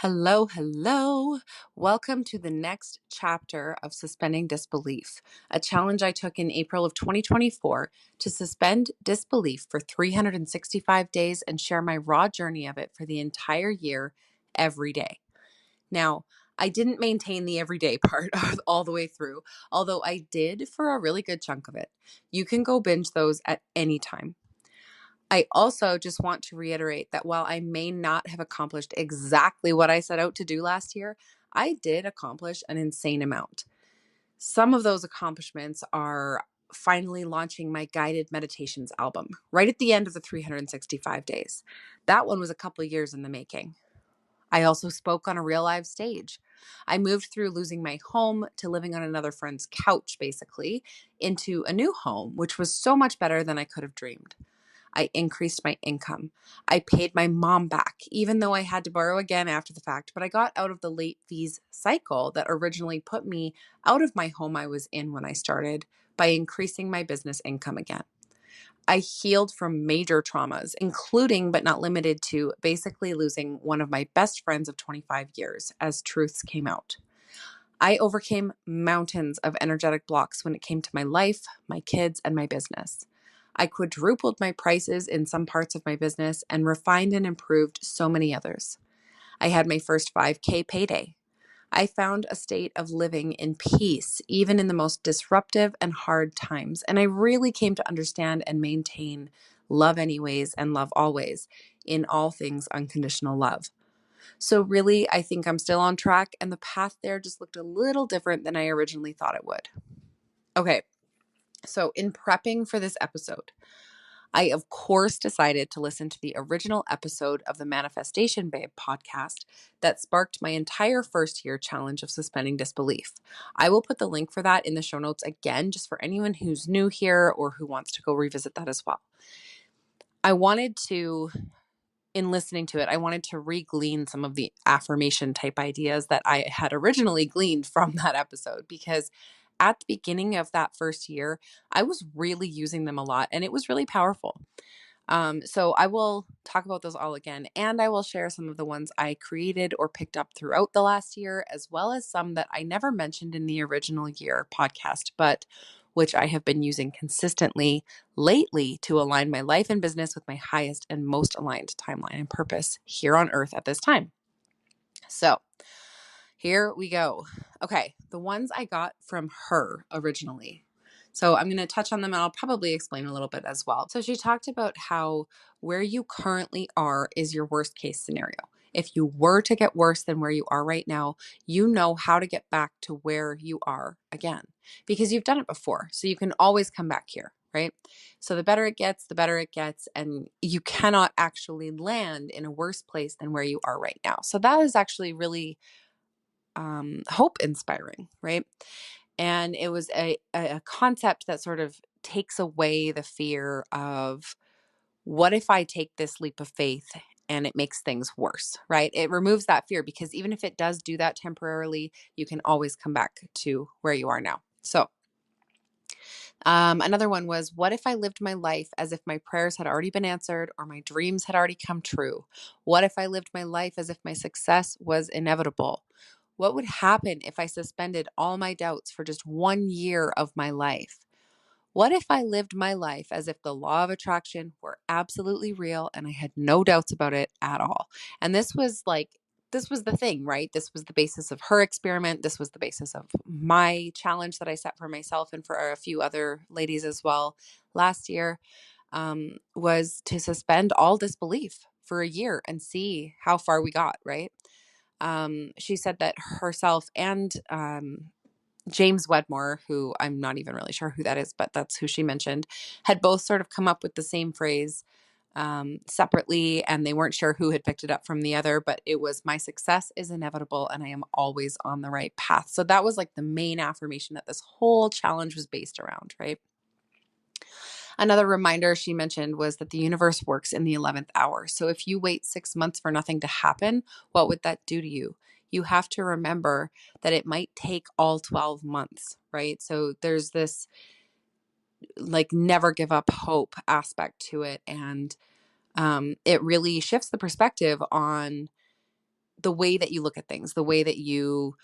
Hello, hello. Welcome to the next chapter of Suspending Disbelief, a challenge I took in April of 2024 to suspend disbelief for 365 days and share my raw journey of it for the entire year, every day. Now, I didn't maintain the everyday part all the way through, although I did for a really good chunk of it. You can go binge those at any time. I also just want to reiterate that while I may not have accomplished exactly what I set out to do last year, I did accomplish an insane amount. Some of those accomplishments are finally launching my guided meditations album right at the end of the 365 days. That one was a couple of years in the making. I also spoke on a real live stage. I moved through losing my home to living on another friend's couch, basically, into a new home, which was so much better than I could have dreamed. I increased my income. I paid my mom back, even though I had to borrow again after the fact, but I got out of the late fees cycle that originally put me out of my home I was in when I started by increasing my business income again. I healed from major traumas, including but not limited to basically losing one of my best friends of 25 years as truths came out. I overcame mountains of energetic blocks when it came to my life, my kids, and my business. I quadrupled my prices in some parts of my business and refined and improved so many others. I had my first 5K payday. I found a state of living in peace, even in the most disruptive and hard times. And I really came to understand and maintain love anyways and love always in all things unconditional love. So really, I think I'm still on track, and the path there just looked a little different than I originally thought it would. Okay, so in prepping for this episode, I, of course, decided to listen to the original episode of the Manifestation Babe podcast that sparked my entire first year challenge of suspending disbelief. I will put the link for that in the show notes again, just for anyone who's new here or who wants to go revisit that as well. In listening to it, I wanted to re-glean some of the affirmation type ideas that I had originally gleaned from that episode, because at the beginning of that first year, I was really using them a lot and it was really powerful. So I will talk about those all again, and I will share some of the ones I created or picked up throughout the last year, as well as some that I never mentioned in the original year podcast, but which I have been using consistently lately to align my life and business with my highest and most aligned timeline and purpose here on earth at this time. So here we go. Okay, the ones I got from her originally. So I'm going to touch on them and I'll probably explain a little bit as well. So she talked about how where you currently are is your worst case scenario. If you were to get worse than where you are right now, you know how to get back to where you are again because you've done it before. So you can always come back here, right? So the better it gets, the better it gets. And you cannot actually land in a worse place than where you are right now. So that is actually really hope inspiring, right? And it was a concept that sort of takes away the fear of what if I take this leap of faith and it makes things worse, right? It removes that fear because even if it does do that temporarily, you can always come back to where you are now. So another one was, what if I lived my life as if my prayers had already been answered or my dreams had already come true? What if I lived my life as if my success was inevitable? What would happen if I suspended all my doubts for just 1 year of my life? What if I lived my life as if the law of attraction were absolutely real and I had no doubts about it at all? And this was the thing, right? This was the basis of her experiment. This was the basis of my challenge that I set for myself and for a few other ladies as well last year, was to suspend all disbelief for a year and see how far we got, right? She said that herself and James Wedmore, who I'm not even really sure who that is, but that's who she mentioned, had both sort of come up with the same phrase separately, and they weren't sure who had picked it up from the other, but it was, my success is inevitable and I am always on the right path. So that was like the main affirmation that this whole challenge was based around, right? Another reminder she mentioned was that the universe works in the 11th hour. So if you wait 6 months for nothing to happen, what would that do to you? You have to remember that it might take all 12 months, right? So there's this like never give up hope aspect to it. And it really shifts the perspective on the way that you look at things, the way that you,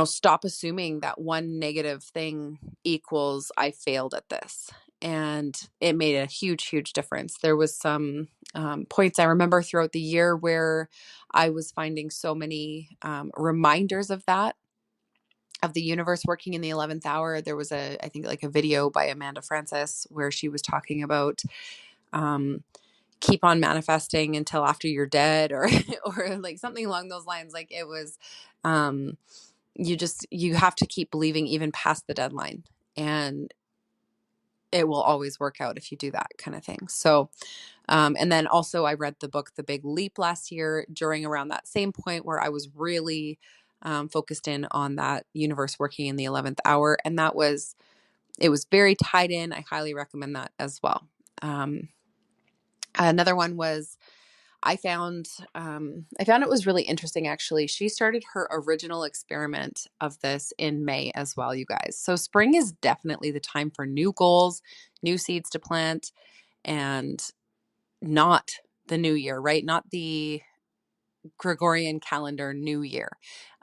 stop assuming that one negative thing equals I failed at this. And it made a huge, huge difference. There was some points I remember throughout the year where I was finding so many reminders of that, of the universe working in the 11th hour. There was I think like a video by Amanda Francis where she was talking about keep on manifesting until after you're dead, or or like something along those lines. Like it was, you have to keep believing even past the deadline, and it will always work out if you do that kind of thing. So, and then also I read the book, The Big Leap, last year during around that same point where I was really focused in on that universe working in the 11th hour. And it was very tied in. I highly recommend that as well. Another one was, I found it was really interesting, actually. She started her original experiment of this in May as well, you guys. So spring is definitely the time for new goals, new seeds to plant, and not the new year, right? Not the Gregorian calendar new year.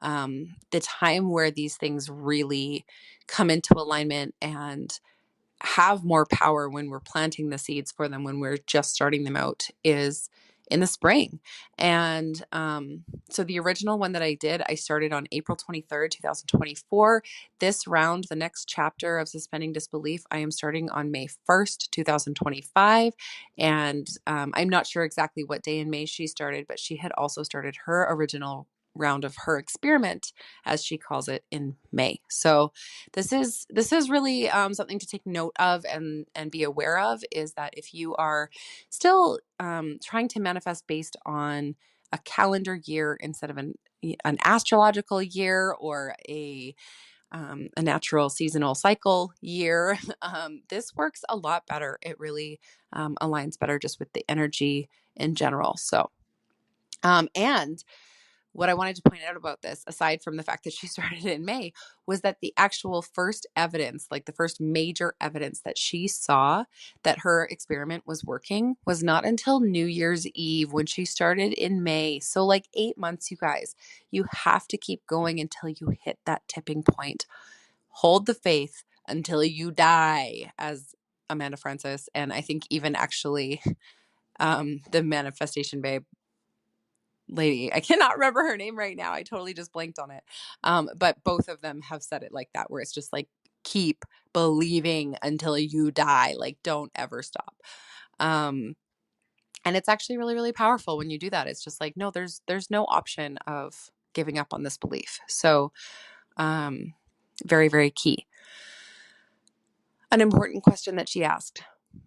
The time where these things really come into alignment and have more power when we're planting the seeds for them, when we're just starting them out, is in the spring. And so the original one that I did, I started on April 23rd, 2024. This round, the next chapter of Suspending Disbelief, I am starting on May 1st, 2025. And I'm not sure exactly what day in May she started, but she had also started her original round of her experiment, as she calls it, in May. So this is really something to take note of and be aware of, is that if you are still trying to manifest based on a calendar year instead of an astrological year, or a natural seasonal cycle year, this works a lot better. It really aligns better just with the energy in general. So, and what I wanted to point out about this, aside from the fact that she started in May, was that the actual first evidence, like the first major evidence that she saw that her experiment was working, was not until New Year's Eve, when she started in May. So like 8 months, you guys. You have to keep going until you hit that tipping point. Hold the faith until you die, as Amanda Francis, and I think even actually the manifestation babe lady, I cannot remember her name right now, I totally just blanked on it, but both of them have said it like that, where it's just like, keep believing until you die, like don't ever stop. And it's actually really, really powerful when you do that. It's just like, no, there's no option of giving up on this belief. So very, very key. An important question that she asked: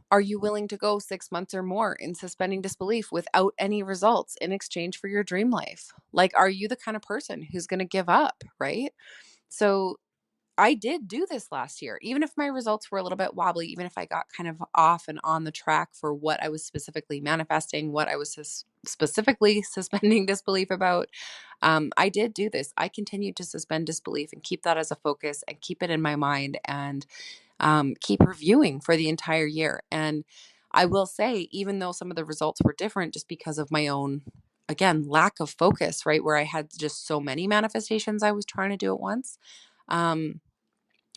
are you willing to go 6 months or more in suspending disbelief without any results in exchange for your dream life? Like, are you the kind of person who's going to give up, right? So I did do this last year, even if my results were a little bit wobbly, even if I got kind of off and on the track for what I was specifically manifesting, what I was specifically suspending disbelief about. I did do this. I continued to suspend disbelief and keep that as a focus and keep it in my mind, and keep reviewing for the entire year. And I will say, even though some of the results were different just because of my own, again, lack of focus, right, where I had just so many manifestations I was trying to do at once.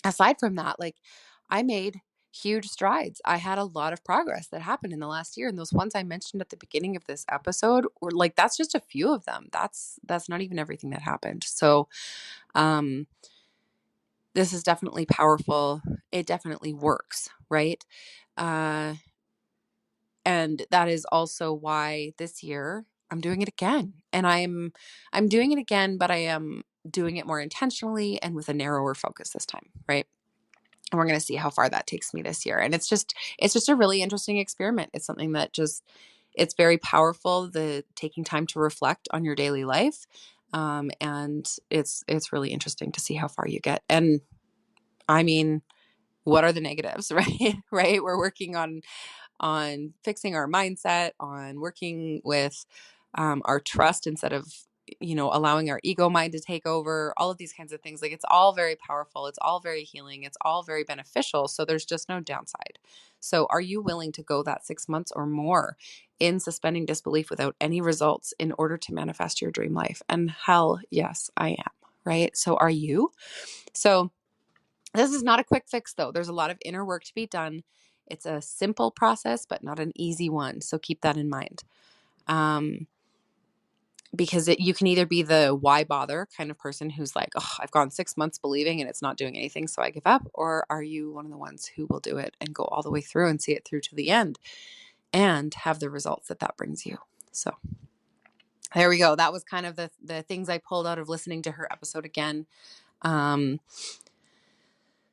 Aside from that, like, I made huge strides. I had a lot of progress that happened in the last year. And those ones I mentioned at the beginning of this episode were like, that's just a few of them. That's not even everything that happened. So, this is definitely powerful. It definitely works, right? And that is also why this year I'm doing it again. And I'm doing it again, but I am doing it more intentionally and with a narrower focus this time, right? And we're going to see how far that takes me this year. And it's just a really interesting experiment. It's something that it's very powerful, the taking time to reflect on your daily life. And it's really interesting to see how far you get. And I mean, what are the negatives, right? Right. We're working on fixing our mindset, on working with our trust instead of, allowing our ego mind to take over, all of these kinds of things. Like, it's all very powerful. It's all very healing. It's all very beneficial. So there's just no downside. So are you willing to go that 6 months or more in suspending disbelief without any results in order to manifest your dream life? And hell yes, I am. Right? So are you? So this is not a quick fix, though. There's a lot of inner work to be done. It's a simple process, but not an easy one. So keep that in mind. Because you can either be the why bother kind of person who's like, oh, I've gone 6 months believing and it's not doing anything, so I give up. Or are you one of the ones who will do it and go all the way through and see it through to the end and have the results that brings you? So there we go. That was kind of the things I pulled out of listening to her episode again.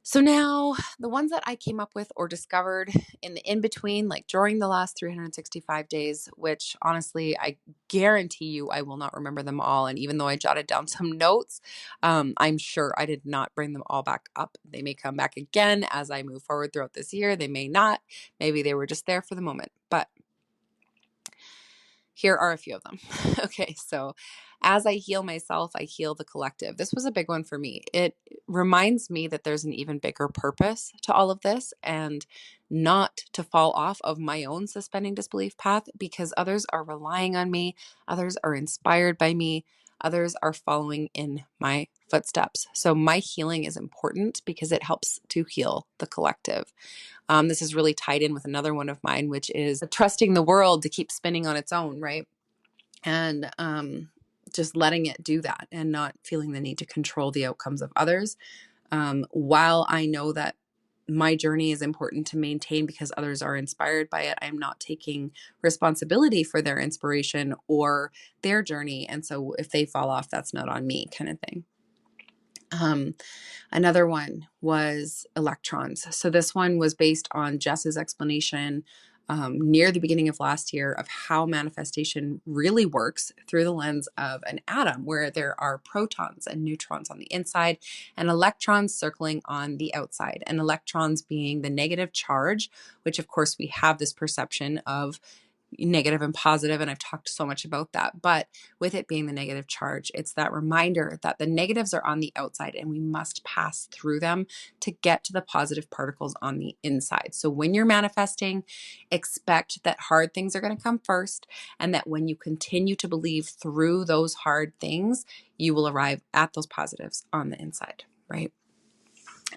So now the ones that I came up with or discovered in the in-between, like during the last 365 days, which honestly, I guarantee you I will not remember them all. And even though I jotted down some notes, I'm sure I did not bring them all back up. They may come back again as I move forward throughout this year. They may not. Maybe they were just there for the moment. But here are a few of them. Okay, so as I heal myself, I heal the collective. This was a big one for me. It reminds me that there's an even bigger purpose to all of this, and not to fall off of my own suspending disbelief path because others are relying on me, others are inspired by me, others are following in my footsteps. So my healing is important because it helps to heal the collective. This is really tied in with another one of mine, which is trusting the world to keep spinning on its own, right? And just letting it do that and not feeling the need to control the outcomes of others. While I know that my journey is important to maintain because others are inspired by it, I'm not taking responsibility for their inspiration or their journey. And so if they fall off, that's not on me, kind of thing. Another one was electrons. So this one was based on Jess's explanation near the beginning of last year of how manifestation really works through the lens of an atom, where there are protons and neutrons on the inside and electrons circling on the outside, and electrons being the negative charge, which of course we have this perception of negative and positive, and I've talked so much about that. But with it being the negative charge, it's that reminder that the negatives are on the outside and we must pass through them to get to the positive particles on the inside. So when you're manifesting, expect that hard things are going to come first, and that when you continue to believe through those hard things, you will arrive at those positives on the inside, right?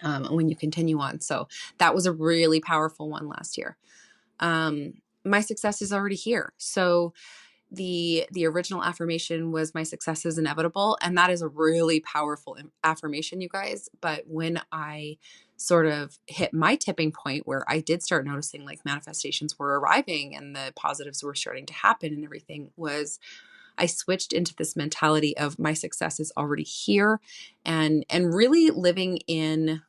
When you continue on. So that was a really powerful one last year. My success is already here. So the original affirmation was my success is inevitable. And that is a really powerful affirmation, you guys. But when I sort of hit my tipping point where I did start noticing like manifestations were arriving and the positives were starting to happen and everything, was I switched into this mentality of my success is already here, and really living in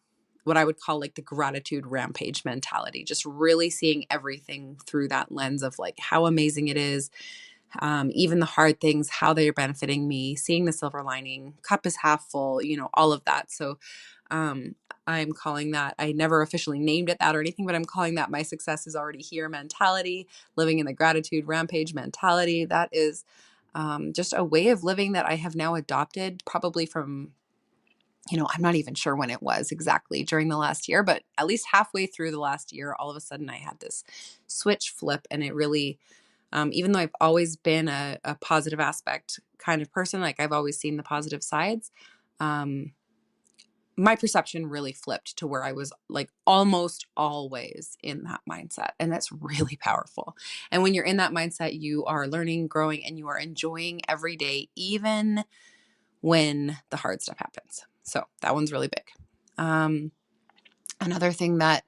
what I would call like the gratitude rampage mentality, just really seeing everything through that lens of like how amazing it is. Even the hard things, how they are benefiting me, seeing the silver lining, cup is half full, all of that. So I'm calling that, I never officially named it that or anything, but I'm calling that my success is already here mentality, living in the gratitude rampage mentality. That is just a way of living that I have now adopted probably from, I'm not even sure when it was exactly during the last year, but at least halfway through the last year, all of a sudden I had this switch flip, and it really, even though I've always been a positive aspect kind of person, like I've always seen the positive sides, my perception really flipped to where I was like almost always in that mindset. And that's really powerful. And when you're in that mindset, you are learning, growing, and you are enjoying every day, even when the hard stuff happens. So that one's really big. Another thing that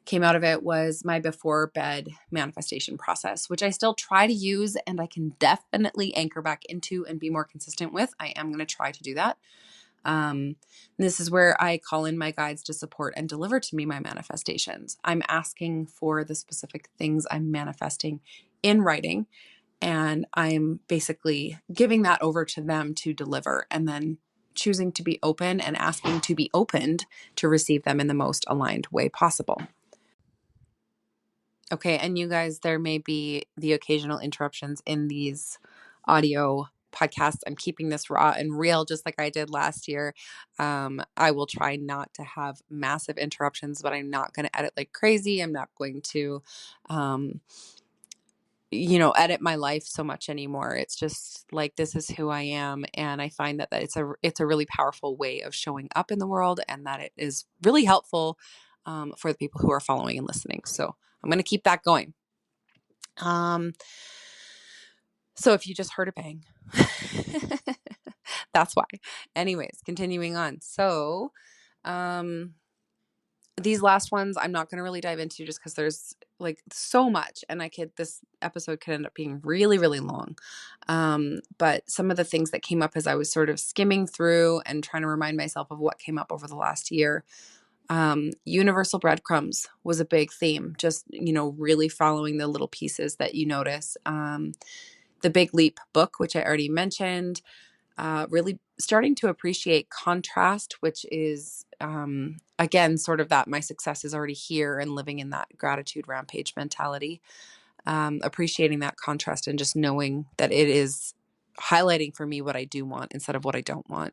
came out of it was my before bed manifestation process, which I still try to use and I can definitely anchor back into and be more consistent with. I am going to try to do that. This is where I call in my guides to support and deliver to me my manifestations. I'm asking for the specific things I'm manifesting in writing, and I'm basically giving that over to them to deliver, and then choosing to be open and asking to be opened to receive them in the most aligned way possible. Okay, and you guys, there may be the occasional interruptions in these audio podcast. I'm keeping this raw and real, just like I did last year. I will try not to have massive interruptions, but I'm not going to edit like crazy. I'm not going to, edit my life so much anymore. It's just like, this is who I am. And I find that it's a really powerful way of showing up in the world, and that it is really helpful, for the people who are following and listening. So I'm going to keep that going. So if you just heard a bang, that's why. Anyways, continuing on. So, these last ones I'm not going to really dive into, just because there's like so much, and this episode could end up being really, really long. But some of the things that came up as I was sort of skimming through and trying to remind myself of what came up over the last year. Universal breadcrumbs was a big theme, just, really following the little pieces that you notice. The Big Leap book, which I already mentioned, really starting to appreciate contrast, which is, again, sort of that my success is already here, and living in that gratitude rampage mentality, appreciating that contrast and just knowing that it is highlighting for me what I do want instead of what I don't want.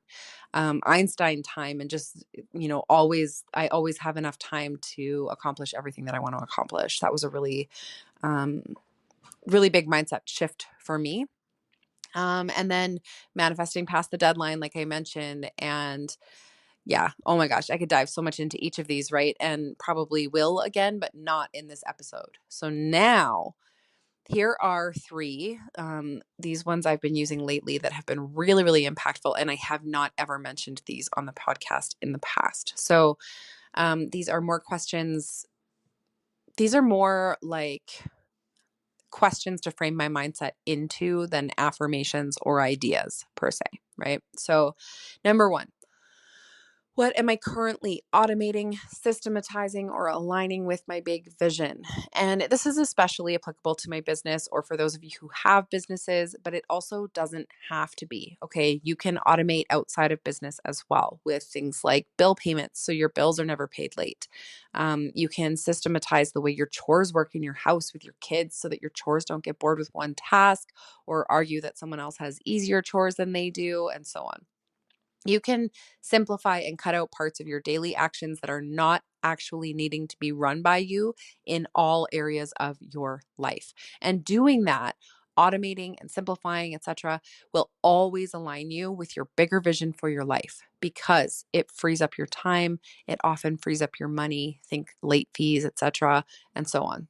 Einstein time, and just, I always have enough time to accomplish everything that I want to accomplish. That was a really, really big mindset shift for me. And then manifesting past the deadline, like I mentioned. And yeah, oh my gosh, I could dive so much into each of these, right? And probably will again, but not in this episode. So now here are three, these ones I've been using lately that have been really, really impactful. And I have not ever mentioned these on the podcast in the past. So these are more questions. These are more like questions to frame my mindset into than affirmations or ideas per se, right? So, number one, what am I currently automating, systematizing, or aligning with my big vision? And this is especially applicable to my business, or for those of you who have businesses, but it also doesn't have to be. Okay. You can automate outside of business as well, with things like bill payments, so your bills are never paid late. You can systematize the way your chores work in your house with your kids, so that your chores don't get bored with one task or argue that someone else has easier chores than they do, and so on. You can simplify and cut out parts of your daily actions that are not actually needing to be run by you in all areas of your life. And doing that, automating and simplifying, etc., will always align you with your bigger vision for your life, because it frees up your time. It often frees up your money, think late fees, etc., and so on.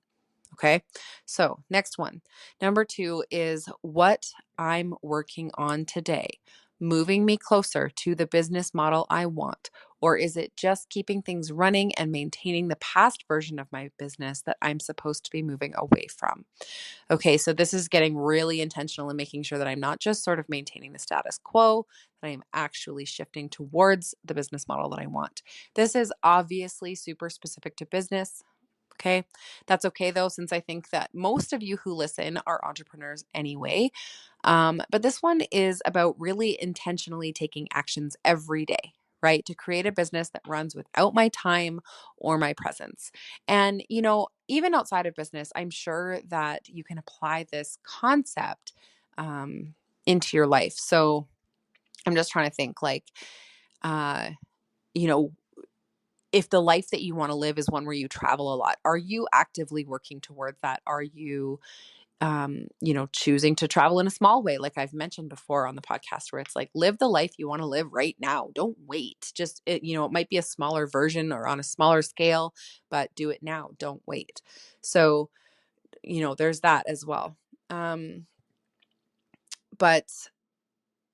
Okay. So next one. Number two is what I'm working on today, moving me closer to the business model I want? Or is it just keeping things running and maintaining the past version of my business that I'm supposed to be moving away from? Okay. So this is getting really intentional in making sure that I'm not just sort of maintaining the status quo, that I am actually shifting towards the business model that I want. This is obviously super specific to business. Okay. That's okay though, since I think that most of you who listen are entrepreneurs anyway. But this one is about really intentionally taking actions every day, right? To create a business that runs without my time or my presence. And, even outside of business, I'm sure that you can apply this concept, into your life. So I'm just trying to think like, uh, you know, if the life that you want to live is one where you travel a lot, are you actively working towards that? Are you, choosing to travel in a small way? Like I've mentioned before on the podcast, where it's like, live the life you want to live right now. Don't wait. It might be a smaller version or on a smaller scale, but do it now. Don't wait. So, there's that as well. But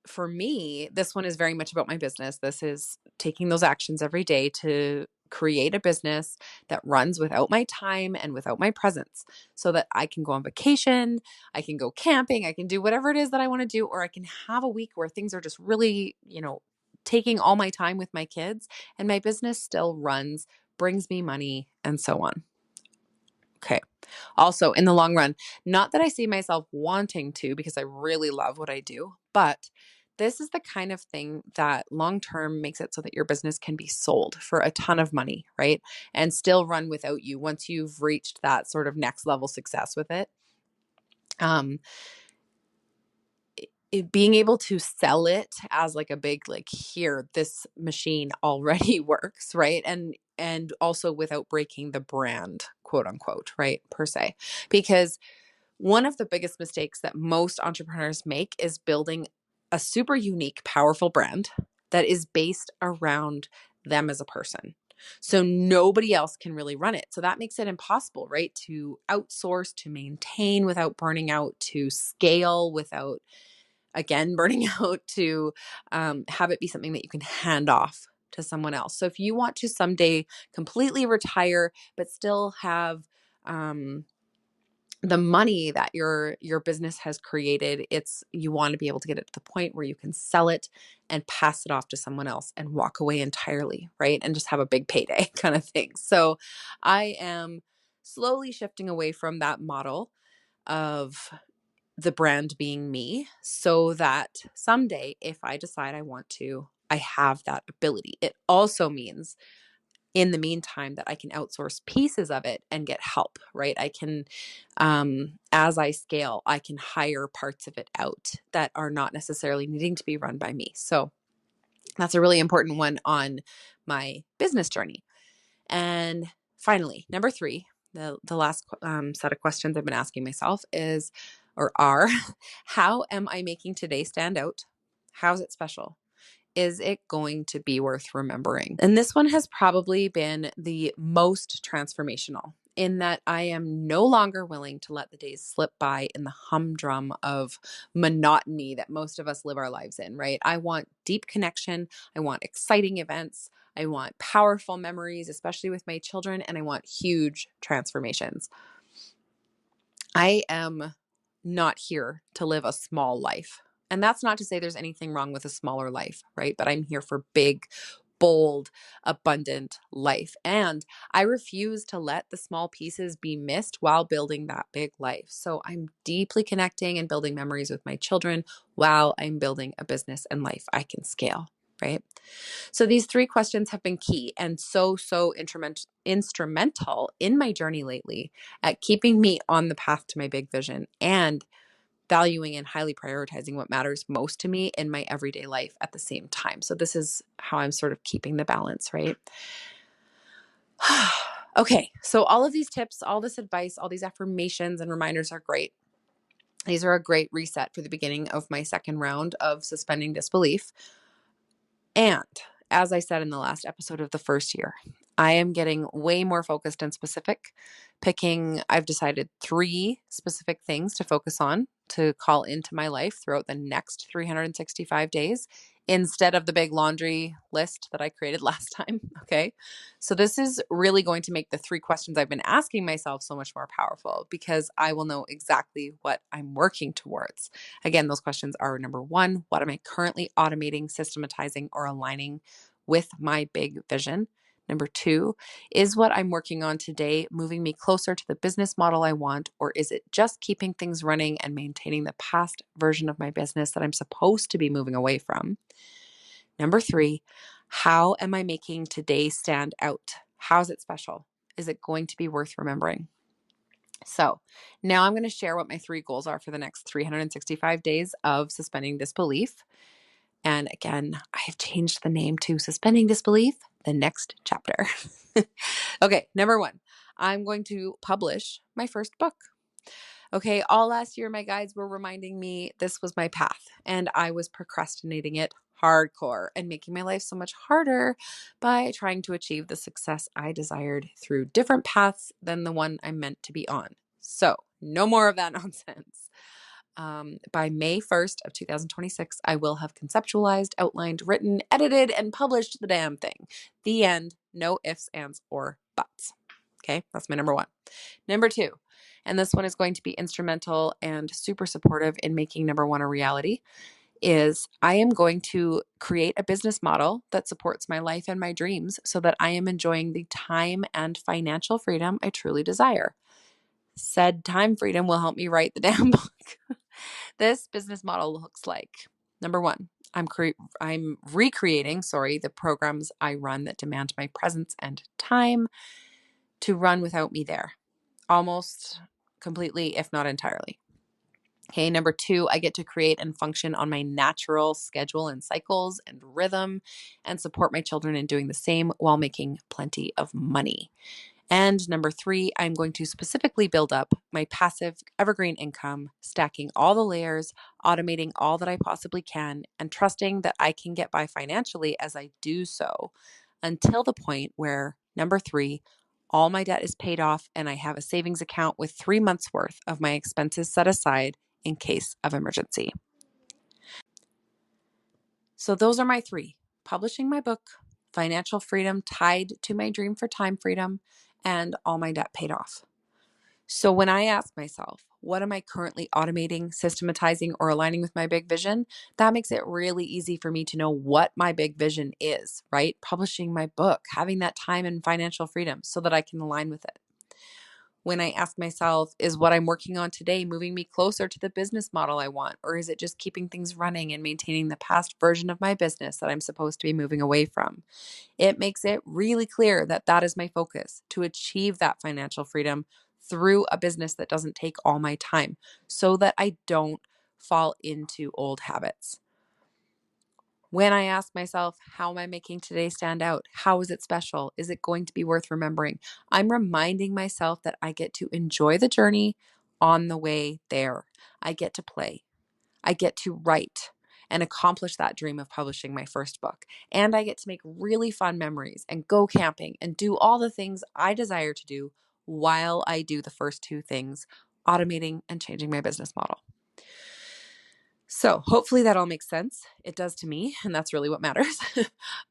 for me, this one is very much about my business. This is taking those actions every day to create a business that runs without my time and without my presence, so that I can go on vacation, I can go camping, I can do whatever it is that I want to do, or I can have a week where things are just really, taking all my time with my kids, and my business still runs, brings me money, and so on. Okay. Also, in the long run, not that I see myself wanting to, because I really love what I do, but this is the kind of thing that long term makes it so that your business can be sold for a ton of money, right? And still run without you once you've reached that sort of next level success with it. being able to sell it as like a big, like, here, this machine already works, right? And also without breaking the brand, quote unquote, right? Per se. Because one of the biggest mistakes that most entrepreneurs make is building a super unique, powerful brand that is based around them as a person. So nobody else can really run it. So that makes it impossible, right? To outsource, to maintain without burning out, to scale without, again, burning out, to have it be something that you can hand off to someone else. So if you want to someday completely retire, but still have the money that your business has created, you want to be able to get it to the point where you can sell it and pass it off to someone else and walk away entirely, right? And just have a big payday kind of thing. So I am slowly shifting away from that model of the brand being me, so that someday if I decide I want to, I have that ability. It also means in the meantime that I can outsource pieces of it and get help, right? I can, as I scale, I can hire parts of it out that are not necessarily needing to be run by me. So that's a really important one on my business journey. And finally, number 3, the last set of questions I've been asking myself is, or are, how am I making today stand out? How's it special? Is it going to be worth remembering? And this one has probably been the most transformational, in that I am no longer willing to let the days slip by in the humdrum of monotony that most of us live our lives in, right? I want deep connection. I want exciting events. I want powerful memories, especially with my children, and I want huge transformations. I am not here to live a small life. And that's not to say there's anything wrong with a smaller life, right? But I'm here for big, bold, abundant life. And I refuse to let the small pieces be missed while building that big life. So I'm deeply connecting and building memories with my children while I'm building a business and life I can scale, right? So these 3 questions have been key and so instrumental in my journey lately at keeping me on the path to my big vision and valuing and highly prioritizing what matters most to me in my everyday life at the same time. So this is how I'm sort of keeping the balance, right? Okay, so all of these tips, all this advice, all these affirmations and reminders are great. These are a great reset for the beginning of my second round of suspending disbelief. And as I said in the last episode of the first year, I am getting way more focused and specific, I've decided 3 specific things to focus on to call into my life throughout the next 365 days instead of the big laundry list that I created last time. Okay. So this is really going to make the 3 questions I've been asking myself so much more powerful, because I will know exactly what I'm working towards. Again, those questions are: number 1, what am I currently automating, systematizing, or aligning with my big vision? Number 2, is what I'm working on today moving me closer to the business model I want, or is it just keeping things running and maintaining the past version of my business that I'm supposed to be moving away from? Number 3, how am I making today stand out? How's it special? Is it going to be worth remembering? So now I'm going to share what my 3 goals are for the next 365 days of suspending disbelief. And again, I have changed the name to Suspending Disbelief, the next chapter. Okay, number 1, I'm going to publish my first book. Okay, all last year, my guides were reminding me this was my path, and I was procrastinating it hardcore and making my life so much harder by trying to achieve the success I desired through different paths than the one I'm meant to be on. So, no more of that nonsense. By May 1st of 2026, I will have conceptualized, outlined, written, edited, and published the damn thing. The end. No ifs, ands, or buts. Okay, that's my number 1. Number 2, and this one is going to be instrumental and super supportive in making number 1 a reality, is I am going to create a business model that supports my life and my dreams so that I am enjoying the time and financial freedom I truly desire. Said time freedom will help me write the damn book. This business model looks like: number 1, I'm recreating, the programs I run that demand my presence and time to run without me there, almost completely, if not entirely. Okay, number 2, I get to create and function on my natural schedule and cycles and rhythm and support my children in doing the same while making plenty of money. And number 3, I'm going to specifically build up my passive evergreen income, stacking all the layers, automating all that I possibly can, and trusting that I can get by financially as I do so until the point where, number 3, all my debt is paid off and I have a savings account with 3 months worth of my expenses set aside in case of emergency. So those are my 3: publishing my book, financial freedom tied to my dream for time freedom, and all my debt paid off. So when I ask myself, what am I currently automating, systematizing, or aligning with my big vision? That makes it really easy for me to know what my big vision is, right? Publishing my book, having that time and financial freedom so that I can align with it. When I ask myself, is what I'm working on today moving me closer to the business model I want? Or is it just keeping things running and maintaining the past version of my business that I'm supposed to be moving away from? It makes it really clear that that is my focus, to achieve that financial freedom through a business that doesn't take all my time so that I don't fall into old habits. When I ask myself, how am I making today stand out? How is it special? Is it going to be worth remembering? I'm reminding myself that I get to enjoy the journey on the way there. I get to play. I get to write and accomplish that dream of publishing my first book. And I get to make really fun memories and go camping and do all the things I desire to do while I do the first 2 things, automating and changing my business model. So hopefully that all makes sense. It does to me, and that's really what matters.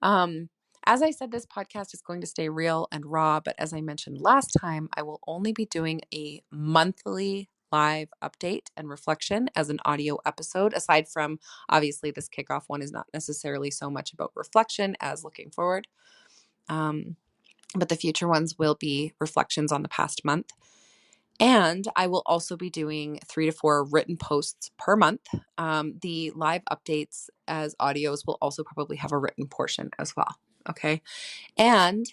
um, as I said, this podcast is going to stay real and raw, but as I mentioned last time, I will only be doing a monthly live update and reflection as an audio episode. Aside from, obviously, this kickoff one is not necessarily so much about reflection as looking forward. But the future ones will be reflections on the past month. And I will also be doing 3 to 4 written posts per month. The live updates as audios will also probably have a written portion as well. Okay. And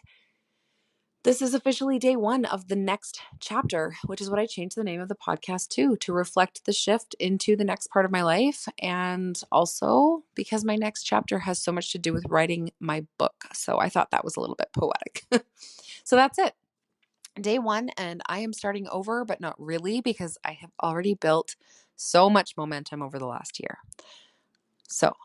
this is officially day 1 of the next chapter, which is what I changed the name of the podcast to reflect the shift into the next part of my life. And also because my next chapter has so much to do with writing my book. So I thought that was a little bit poetic. So that's it. Day 1, and I am starting over, but not really because I have already built so much momentum over the last year. So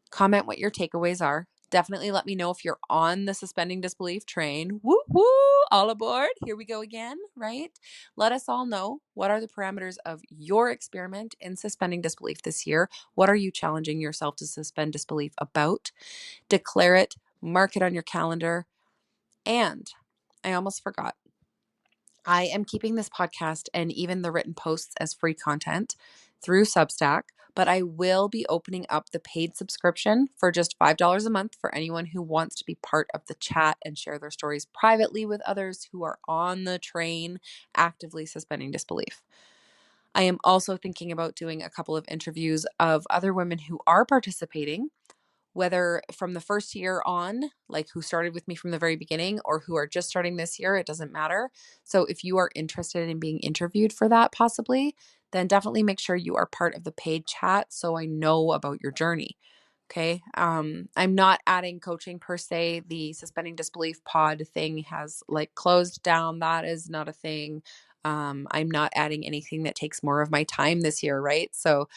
comment what your takeaways are. Definitely let me know if you're on the suspending disbelief train. Woo woo, all aboard. Here we go again, right? Let us all know, what are the parameters of your experiment in suspending disbelief this year? What are you challenging yourself to suspend disbelief about? Declare it, mark it on your calendar. And I almost forgot. I am keeping this podcast and even the written posts as free content through Substack, but I will be opening up the paid subscription for just $5 a month for anyone who wants to be part of the chat and share their stories privately with others who are on the train actively suspending disbelief. I am also thinking about doing a couple of interviews of other women who are participating, whether from the first year on, like who started with me from the very beginning, or who are just starting this year, it doesn't matter. So if you are interested in being interviewed for that possibly, then definitely make sure you are part of the paid chat so I know about your journey. Okay. I'm not adding coaching per se. The suspending disbelief pod thing has like closed down. That is not a thing. I'm not adding anything that takes more of my time this year, right? So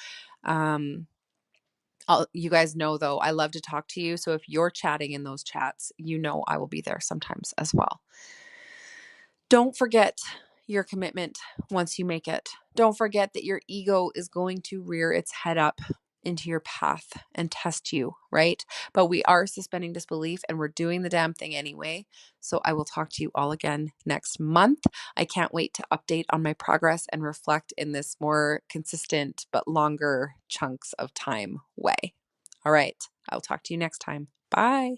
you guys know, though, I love to talk to you. So if you're chatting in those chats, you know I will be there sometimes as well. Don't forget your commitment once you make it. Don't forget that your ego is going to rear its head up into your path and test you, right? But we are suspending disbelief and we're doing the damn thing anyway. So I will talk to you all again next month. I can't wait to update on my progress and reflect in this more consistent but longer chunks of time way. All right. I'll talk to you next time. Bye.